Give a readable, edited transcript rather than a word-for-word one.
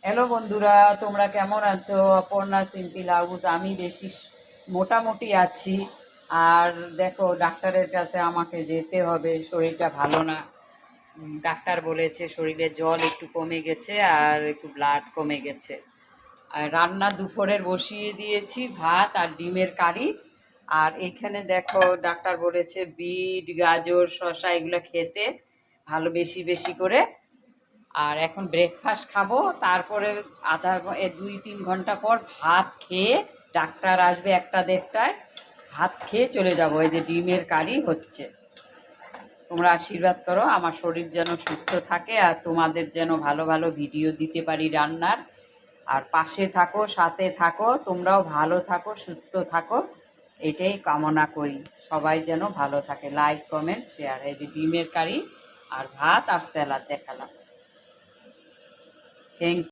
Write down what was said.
Hello বন্ধুরা, তোমরা কেমন আছো? Aparna simple house. আমি বেশি মোটামুটি আছি। আর দেখো, ডাক্তারের কাছে আমাকে যেতে হবে, শরীরটা ভালো না। ডাক্তার বলেছে শরীরে জল একটু কমে গেছে আর একটু ব্লাড কমে গেছে। আর রান্না দুপুরের বসিয়ে দিয়েছি, ভাত আর ডিমের কারি। আর এখানে দেখো, ডাক্তার বলেছে বিট, গাজর, শসা এগুলো খেতে, ভালো বেশি বেশি করে। আর এখন ব্রেকফাস্ট খাবো, তারপরে 2-3 ঘন্টা পর ভাত খেয়ে ডাক্তার আসবে 1টা-1.30টায়। ভাত খেয়ে চলে যাবো। এই যে ডিমের কারি হচ্ছে। তোমরা আশীর্বাদ করো আমার শরীর যেন সুস্থ থাকে আর তোমাদের যেন ভালো ভালো ভিডিও দিতে পারি রান্নার। আর পাশে থাকো, সাথে থাকো, তোমরাও ভালো থাকো, সুস্থ থাকো, এটাই কামনা করি। সবাই যেন ভালো থাকে। Like, comment, share. এই যে ডিমের কারি আর ভাত আর স্যালাড দেখালাম। থ্যাংক